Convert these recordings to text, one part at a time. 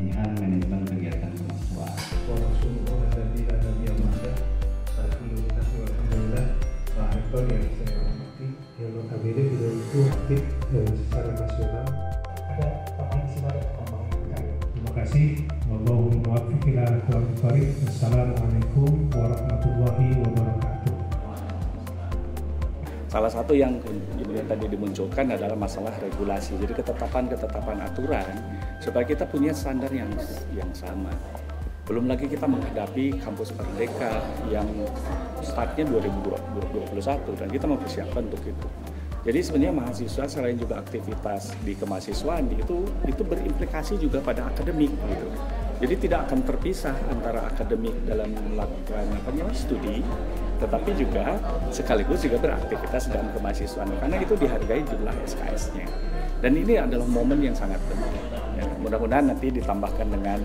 pelatihan manajemen kegiatan kemahasiswaan. Warahmatullahi wabarakatuh. Alhamdulillah, Pak Rektor yang saya hormati, yang notabene beliau itu aktif secara nasional. Ada Pak Silakan Pak. Terima kasih. Wallahul muwaffiq ila aqwamit thoriq. Wassalamualaikum warahmatullahi wabarakatuh. Salah satu yang kemudian tadi dimunculkan adalah masalah regulasi. Jadi ketetapan aturan supaya kita punya standar yang sama. Belum lagi kita menghadapi kampus merdeka yang startnya 2021 dan kita mempersiapkan untuk itu. Jadi sebenarnya mahasiswa selain juga aktivitas di kemahasiswaan itu berimplikasi juga pada akademik gitu. Jadi tidak akan terpisah antara akademik dalam melakukan studi, tetapi juga sekaligus juga beraktivitas dalam kemahasiswaan karena itu dihargai jumlah SKS-nya. Dan ini adalah momen yang sangat penting. Ya, mudah-mudahan nanti ditambahkan dengan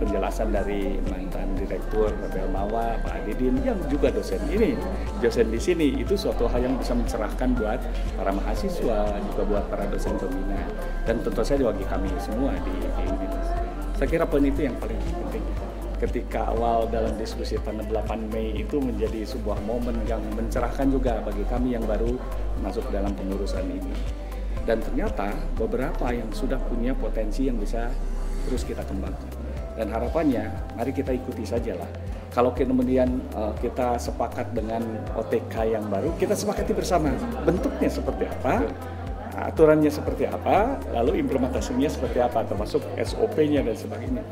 penjelasan dari mantan direktur Pak Belmawa, Pak Adidin yang juga dosen di sini itu suatu hal yang bisa mencerahkan buat para mahasiswa juga buat para dosen pembina dan tentu saja bagi kami semua di Unitas. Saya kira poin itu yang paling penting. Ketika awal dalam diskusi tanggal 8 Mei itu menjadi sebuah momen yang mencerahkan juga bagi kami yang baru masuk dalam pengurusan ini. Dan ternyata beberapa yang sudah punya potensi yang bisa terus kita kembangkan. Dan harapannya, mari kita ikuti sajalah. Kalau kemudian kita sepakat dengan OTK yang baru, kita sepakati bersama bentuknya seperti apa, aturannya seperti apa, lalu implementasinya seperti apa, termasuk SOP-nya dan sebagainya.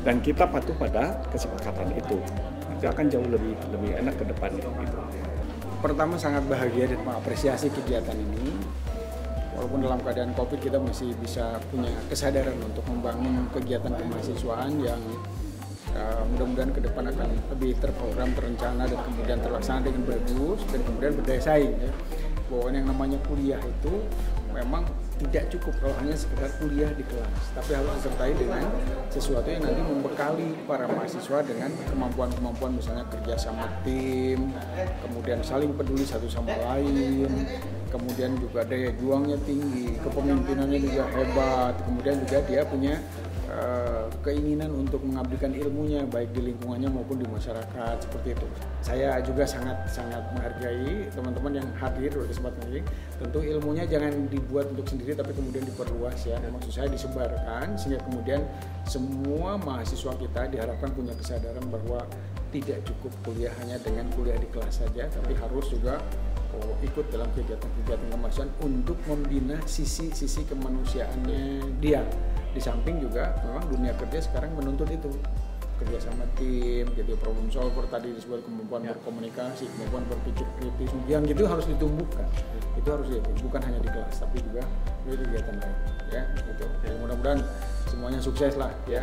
Dan kita patuh pada kesepakatan itu. Nanti akan jauh lebih enak ke depannya. Gitu. Pertama sangat bahagia dan mengapresiasi kegiatan ini. Walaupun dalam keadaan COVID kita masih bisa punya kesadaran untuk membangun kegiatan kemahasiswaan yang mudah-mudahan ke depan akan lebih terprogram, terencana dan kemudian terlaksana dengan bagus dan kemudian berdaya saing. Ya. Bahwa yang namanya kuliah itu memang tidak cukup kalau hanya sekedar kuliah di kelas, tapi harus disertai dengan sesuatu yang nanti membekali para mahasiswa dengan kemampuan-kemampuan misalnya kerja sama tim, kemudian saling peduli satu sama lain, kemudian juga daya juangnya tinggi, kepemimpinannya juga hebat, kemudian juga dia punya keinginan untuk mengabdikan ilmunya baik di lingkungannya maupun di masyarakat seperti itu. Saya juga sangat menghargai teman-teman yang hadir pada kesempatan ini. Tentu ilmunya jangan dibuat untuk sendiri tapi kemudian diperluas ya. Maksud saya disebarkan sehingga kemudian semua mahasiswa kita diharapkan punya kesadaran bahwa tidak cukup kuliah hanya dengan kuliah di kelas saja, tapi harus juga ikut dalam kegiatan kemahasiswaan untuk membina sisi kemanusiaannya dia. Di samping juga memang dunia kerja sekarang menuntut itu, kerja sama tim, gitu, problem solver tadi disebut, kemampuan berkomunikasi, kemampuan berpikir kritis, yang gitu harus ditumbuhkan. Itu harus bukan hanya di kelas tapi juga di kegiatan lain. Ya, gitu. Mudah-mudahan semuanya sukses lah ya.